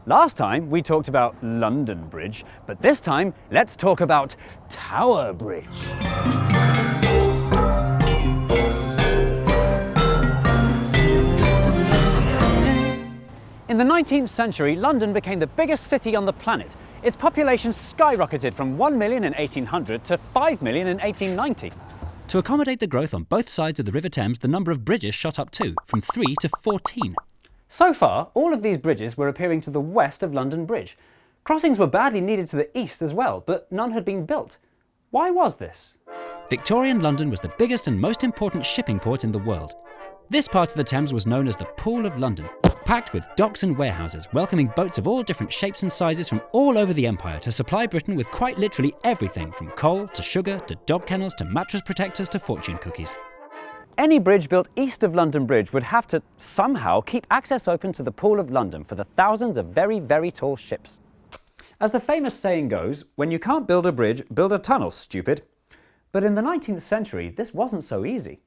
Last time we talked about London Bridge, but this time let's talk about Tower Bridge. In the 19th century, London became the biggest city on the planet. Its population skyrocketed from 1 million in 1800 to 5 million in 1890. To accommodate the growth on both sides of the River Thames, the number of bridges shot up too, from 3 to 14. So far, all of these bridges were appearing to the west of London Bridge. Crossings were badly needed to the east as well, but none had been built. Why was this? Victorian London was the biggest and most important shipping port in the world. This part of the Thames was known as the Pool of London, packed with docks and warehouses, welcoming boats of all different shapes and sizes from all over the empire to supply Britain with quite literally everything from coal to sugar to dog kennels to mattress protectors to fortune cookies. Any bridge built east of London Bridge would have to somehow keep access open to the Pool of London for the thousands of very, very tall ships. As the famous saying goes, when you can't build a bridge, build a tunnel, stupid. But in the 19th century, this wasn't so easy.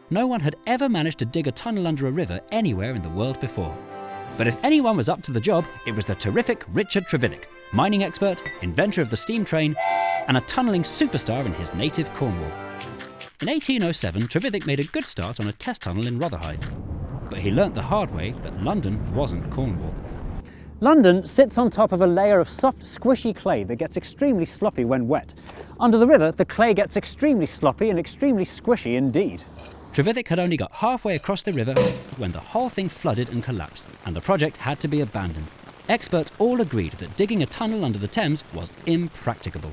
No one had ever managed to dig a tunnel under a river anywhere in the world before. But if anyone was up to the job, it was the terrific Richard Trevithick, mining expert, inventor of the steam train, and a tunnelling superstar in his native Cornwall. In 1807, Trevithick made a good start on a test tunnel in Rotherhithe. But he learnt the hard way that London wasn't Cornwall. London sits on top of a layer of soft, squishy clay that gets extremely sloppy when wet. Under the river, the clay gets extremely sloppy and extremely squishy indeed. Trevithick had only got halfway across the river when the whole thing flooded and collapsed, and the project had to be abandoned. Experts all agreed that digging a tunnel under the Thames was impracticable.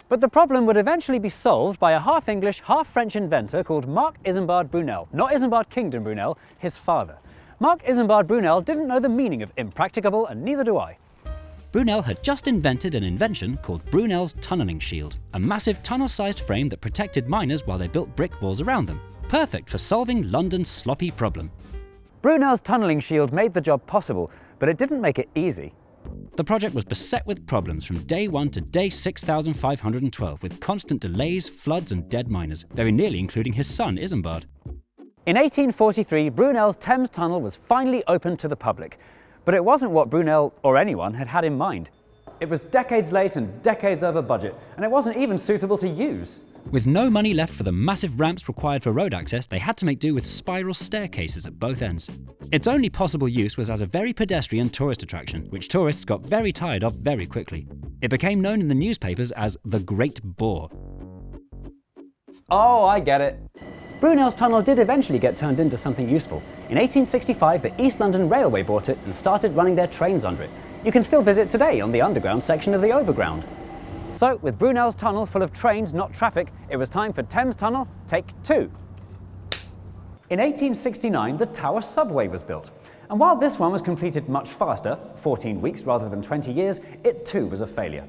But the problem would eventually be solved by a half-English, half-French inventor called Marc Brunel. Not Isambard Kingdom Brunel, his father. Marc Brunel didn't know the meaning of impracticable, and neither do I. Brunel had just invented an invention called Brunel's tunnelling shield, a massive tunnel-sized frame that protected miners while they built brick walls around them. Perfect for solving London's sloppy problem. Brunel's tunnelling shield made the job possible, but it didn't make it easy. The project was beset with problems from day 1 to day 6,512, with constant delays, floods and dead miners, very nearly including his son Isambard. In 1843, Brunel's Thames Tunnel was finally opened to the public, but it wasn't what Brunel or anyone had had in mind. It was decades late and decades over budget, and it wasn't even suitable to use. With no money left for the massive ramps required for road access, they had to make do with spiral staircases at both ends. Its only possible use was as a very pedestrian tourist attraction, which tourists got very tired of very quickly. It became known in the newspapers as the Great Bore. Oh, I get it. Brunel's tunnel did eventually get turned into something useful. In 1865, the East London Railway bought it and started running their trains under it. You can still visit today on the underground section of the overground. So, with Brunel's tunnel full of trains, not traffic, it was time for Thames Tunnel, take 2. In 1869, the Tower Subway was built. And while this one was completed much faster, 14 weeks rather than 20 years, it too was a failure.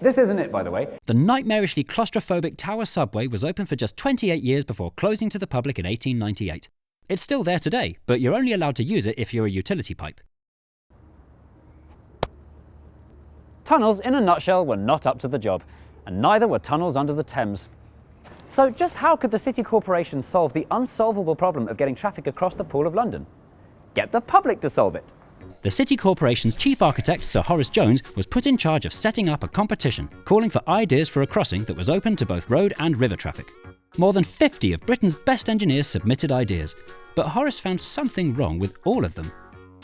This isn't it, by the way. The nightmarishly claustrophobic Tower Subway was open for just 28 years before closing to the public in 1898. It's still there today, but you're only allowed to use it if you're a utility pipe. Tunnels, in a nutshell, were not up to the job, and neither were tunnels under the Thames. So just how could the City Corporation solve the unsolvable problem of getting traffic across the Pool of London? Get the public to solve it. The City Corporation's chief architect, Sir Horace Jones, was put in charge of setting up a competition, calling for ideas for a crossing that was open to both road and river traffic. More than 50 of Britain's best engineers submitted ideas, but Horace found something wrong with all of them.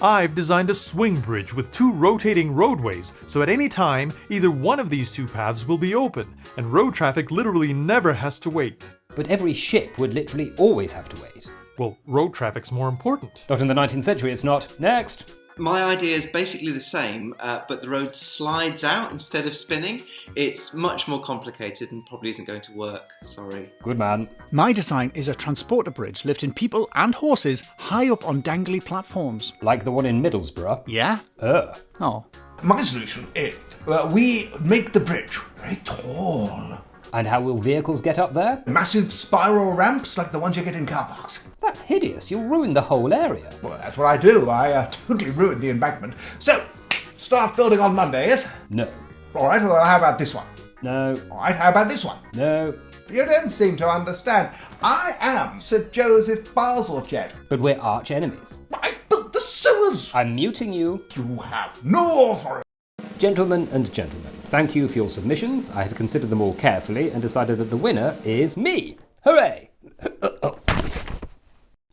I've designed a swing bridge with 2 rotating roadways, so at any time, either one of these 2 paths will be open, and road traffic literally never has to wait. But every ship would literally always have to wait. Well, road traffic's more important. Not in the 19th century, it's not. Next! My idea is basically the same, but the road slides out instead of spinning. It's much more complicated and probably isn't going to work. Sorry. Good man. My design is a transporter bridge lifting people and horses high up on dangly platforms. Like the one in Middlesbrough? Yeah? Oh. My solution is we make the bridge very tall. And how will vehicles get up there? Massive spiral ramps like the ones you get in car parks. That's hideous. You'll ruin the whole area. Well, that's what I do. I totally ruined the embankment. So, start building on Monday, yes? No. All right, well, how about this one? No. All right, how about this one? No. You don't seem to understand. I am Sir Joseph Bazalgette. But we're arch enemies. I built the sewer orders! I'm muting you. You have no authority! Gentlemen and gentlemen, thank you for your submissions. I have considered them all carefully and decided that the winner is me. Hooray!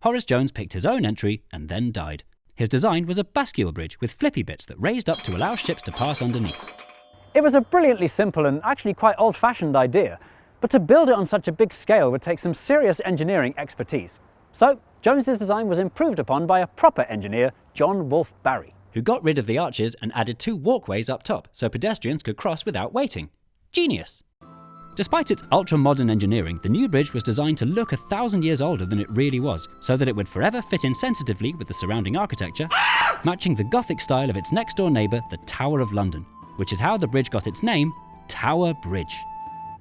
Horace Jones picked his own entry and then died. His design was a bascule bridge with flippy bits that raised up to allow ships to pass underneath. It was a brilliantly simple and actually quite old-fashioned idea, but to build it on such a big scale would take some serious engineering expertise. So, Jones's design was improved upon by a proper engineer, John Wolfe Barry, who got rid of the arches and added 2 walkways up top so pedestrians could cross without waiting. Genius! Despite its ultra-modern engineering, the new bridge was designed to look 1,000 years older than it really was, so that it would forever fit in sensitively with the surrounding architecture, matching the Gothic style of its next-door neighbour, the Tower of London, which is how the bridge got its name, Tower Bridge.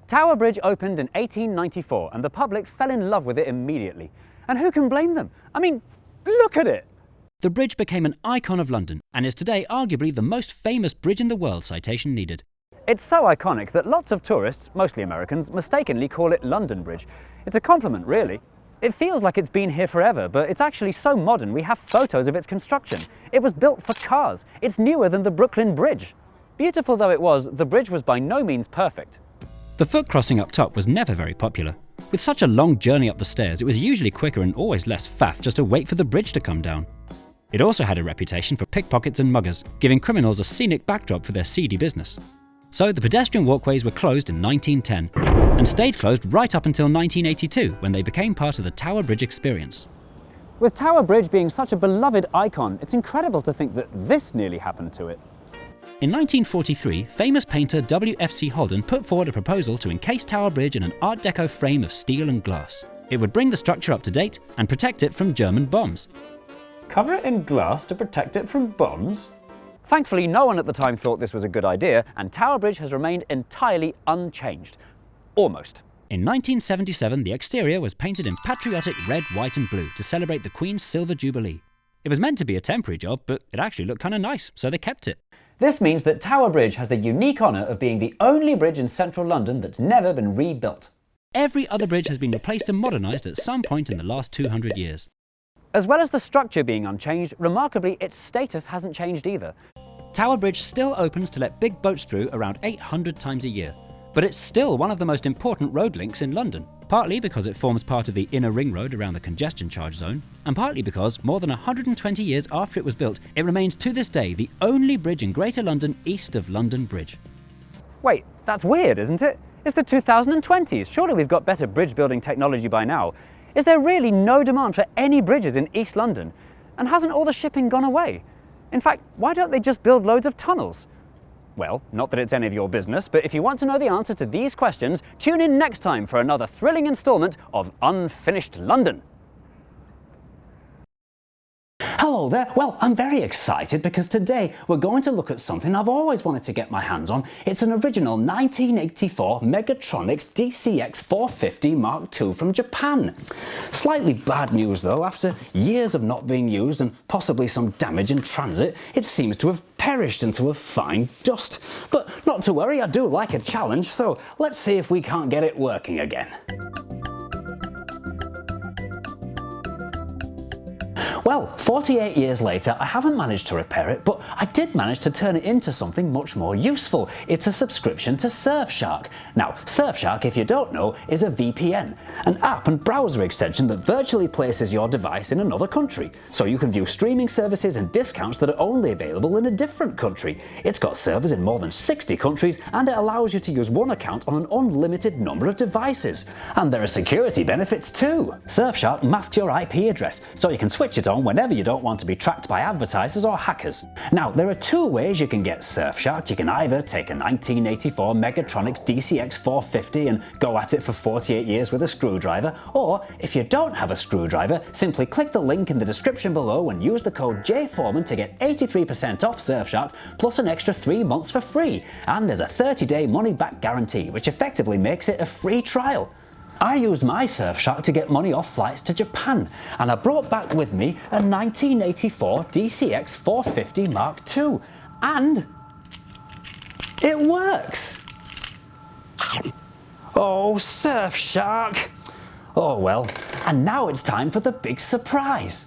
Tower Bridge opened in 1894 and the public fell in love with it immediately. And who can blame them? I mean, look at it! The bridge became an icon of London and is today arguably the most famous bridge in the world, citation needed. It's so iconic that lots of tourists, mostly Americans, mistakenly call it London Bridge. It's a compliment, really. It feels like it's been here forever, but it's actually so modern we have photos of its construction. It was built for cars. It's newer than the Brooklyn Bridge. Beautiful though it was, the bridge was by no means perfect. The foot crossing up top was never very popular. With such a long journey up the stairs, it was usually quicker and always less faff just to wait for the bridge to come down. It also had a reputation for pickpockets and muggers, giving criminals a scenic backdrop for their seedy business. So the pedestrian walkways were closed in 1910, and stayed closed right up until 1982, when they became part of the Tower Bridge experience. With Tower Bridge being such a beloved icon, it's incredible to think that this nearly happened to it. In 1943, famous painter W.F.C. Holden put forward a proposal to encase Tower Bridge in an Art Deco frame of steel and glass. It would bring the structure up to date and protect it from German bombs. Cover it in glass to protect it from bombs? Thankfully, no one at the time thought this was a good idea, and Tower Bridge has remained entirely unchanged. Almost. In 1977, the exterior was painted in patriotic red, white and blue to celebrate the Queen's Silver Jubilee. It was meant to be a temporary job, but it actually looked kind of nice, so they kept it. This means that Tower Bridge has the unique honour of being the only bridge in central London that's never been rebuilt. Every other bridge has been replaced and modernised at some point in the last 200 years. As well as the structure being unchanged, remarkably, its status hasn't changed either. Tower Bridge still opens to let big boats through around 800 times a year, but it's still one of the most important road links in London, partly because it forms part of the inner ring road around the congestion charge zone, and partly because, more than 120 years after it was built, it remains to this day the only bridge in Greater London east of London Bridge. Wait, that's weird, isn't it? It's the 2020s. Surely we've got better bridge building technology by now. Is there really no demand for any bridges in East London? And hasn't all the shipping gone away? In fact, why don't they just build loads of tunnels? Well, not that it's any of your business, but if you want to know the answer to these questions, tune in next time for another thrilling instalment of Unfinished London. Hello there. Well, I'm very excited because today we're going to look at something I've always wanted to get my hands on. It's an original 1984 Megatronics DCX 450 Mark II from Japan. Slightly bad news though, after years of not being used and possibly some damage in transit, it seems to have perished into a fine dust. But not to worry, I do like a challenge, so let's see if we can't get it working again. Well, 48 years later, I haven't managed to repair it, but I did manage to turn it into something much more useful. It's a subscription to Surfshark. Now, Surfshark, if you don't know, is a VPN, an app and browser extension that virtually places your device in another country, so you can view streaming services and discounts that are only available in a different country. It's got servers in more than 60 countries, and it allows you to use one account on an unlimited number of devices. And there are security benefits too. Surfshark masks your IP address, so you can switch it on whenever you don't want to be tracked by advertisers or hackers. Now, there are two ways you can get Surfshark. You can either take a 1984 Megatronics DCX 450 and go at it for 48 years with a screwdriver, or if you don't have a screwdriver, simply click the link in the description below and use the code JForeman to get 83% off Surfshark plus an extra 3 months for free. And there's a 30-day money-back guarantee, which effectively makes it a free trial. I used my Surfshark to get money off flights to Japan, and I brought back with me a 1984 DCX 450 Mark II, and it works! Oh, Surfshark! Oh well, and now it's time for the big surprise.